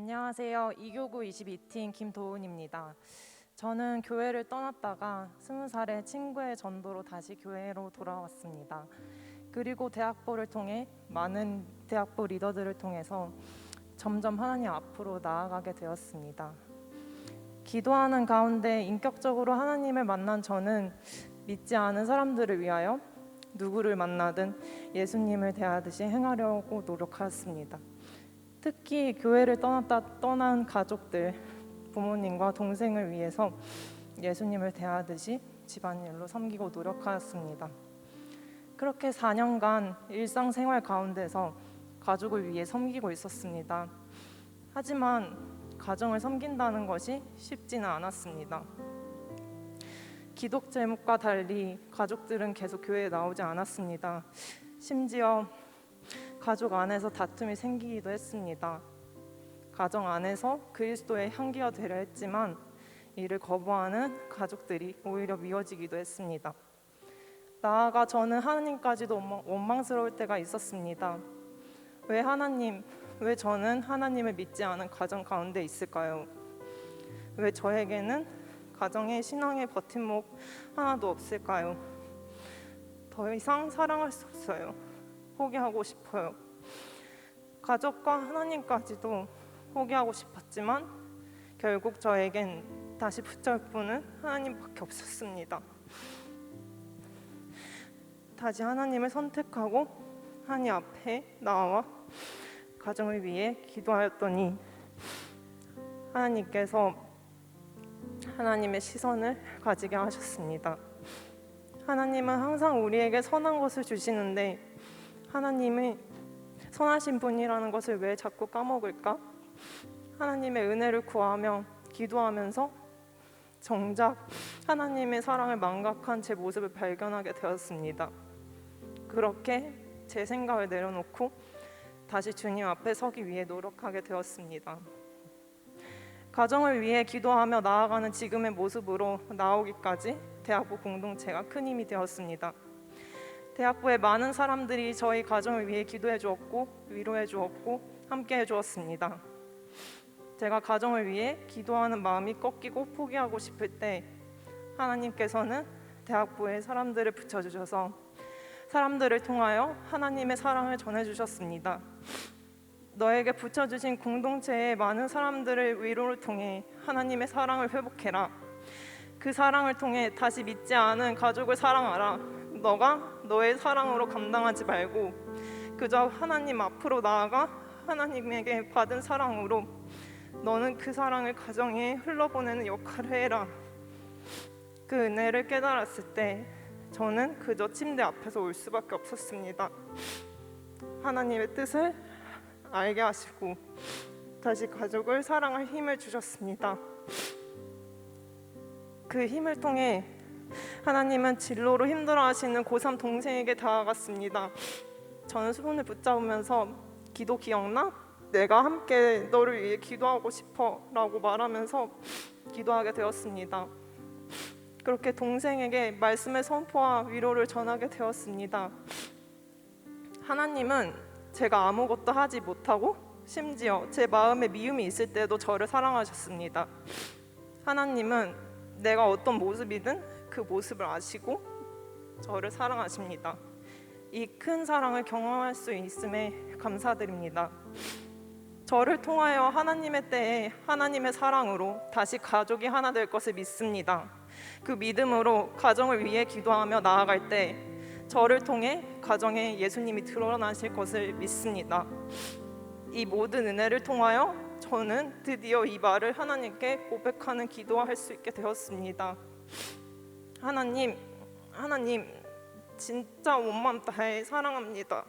안녕하세요. 이교구 22팀 김도은입니다. 저는 교회를 떠났다가 20살에 친구의 전도로 다시 교회로 돌아왔습니다. 그리고 대학부를 통해 많은 대학부 리더들을 통해서 점점 하나님 앞으로 나아가게 되었습니다. 기도하는 가운데 인격적으로 하나님을 만난 저는 믿지 않은 사람들을 위하여 누구를 만나든 예수님을 대하듯이 행하려고 노력하였습니다. 특히 교회를 떠난 가족들, 부모님과 동생을 위해서 예수님을 대하듯이 집안일로 섬기고 노력하였습니다. 그렇게 4년간 일상생활 가운데서 가족을 위해 섬기고 있었습니다. 하지만 가정을 섬긴다는 것이 쉽지는 않았습니다. 기독 제목과 달리 가족들은 계속 교회에 나오지 않았습니다. 심지어 가족 안에서 다툼이 생기기도 했습니다. 가정 안에서 그리스도의 향기가 되려 했지만 이를 거부하는 가족들이 오히려 미워지기도 했습니다. 나아가 저는 하나님까지도 원망스러울 때가 있었습니다. 왜 하나님, 왜 저는 하나님을 믿지 않은 가정 가운데 있을까요? 왜 저에게는 가정의 신앙의 버팀목 하나도 없을까요? 더 이상 사랑할 수 없어요. 포기하고 싶어요. 가족과 하나님까지도 포기하고 싶었지만 결국 저에겐 다시 붙잡을 분은 하나님밖에 없었습니다. 다시 하나님을 선택하고 하나님 앞에 나와 가정을 위해 기도하였더니 하나님께서 하나님의 시선을 가지게 하셨습니다. 하나님은 항상 우리에게 선한 것을 주시는데 하나님은 선하신 분이라는 것을 왜 자꾸 까먹을까? 하나님의 은혜를 구하며 기도하면서 정작 하나님의 사랑을 망각한 제 모습을 발견하게 되었습니다. 그렇게 제 생각을 내려놓고 다시 주님 앞에 서기 위해 노력하게 되었습니다. 가정을 위해 기도하며 나아가는 지금의 모습으로 나오기까지 대학부 공동체가 큰 힘이 되었습니다. 대학부의 많은 사람들이 저희 가정을 위해 기도해 주었고 위로해 주었고 함께 해 주었습니다. 제가 가정을 위해 기도하는 마음이 꺾이고 포기하고 싶을 때 하나님께서는 대학부의 사람들을 붙여주셔서 사람들을 통하여 하나님의 사랑을 전해주셨습니다. 너에게 붙여주신 공동체의 많은 사람들의 위로를 통해 하나님의 사랑을 회복해라. 그 사랑을 통해 다시 믿지 않은 가족을 사랑하라. 너가 너의 사랑으로 감당하지 말고 그저 하나님 앞으로 나아가 하나님에게 받은 사랑으로 너는 그 사랑을 가정에 흘러보내는 역할을 해라. 그 은혜를 깨달았을 때 저는 그저 침대 앞에서 울 수밖에 없었습니다. 하나님의 뜻을 알게 하시고 다시 가족을 사랑할 힘을 주셨습니다. 그 힘을 통해 하나님은 진로로 힘들어하시는 고3 동생에게 다가갔습니다. 저는 손을 붙잡으면서 기도 기억나? 내가 함께 너를 위해 기도하고 싶어 라고 말하면서 기도하게 되었습니다. 그렇게 동생에게 말씀의 선포와 위로를 전하게 되었습니다. 하나님은 제가 아무것도 하지 못하고 심지어 제 마음에 미움이 있을 때도 저를 사랑하셨습니다. 하나님은 내가 어떤 모습이든 그 모습을 아시고 저를 사랑하십니다. 이 큰 사랑을 경험할 수 있음에 감사드립니다. 저를 통하여 하나님의 때에 하나님의 사랑으로 다시 가족이 하나 될 것을 믿습니다. 그 믿음으로 가정을 위해 기도하며 나아갈 때 저를 통해 가정에 예수님이 드러나실 것을 믿습니다. 이 모든 은혜를 통하여 저는 드디어 이 말을 하나님께 고백하는 기도할 수 있게 되었습니다. 하나님 진짜 온 마음 다해 사랑합니다.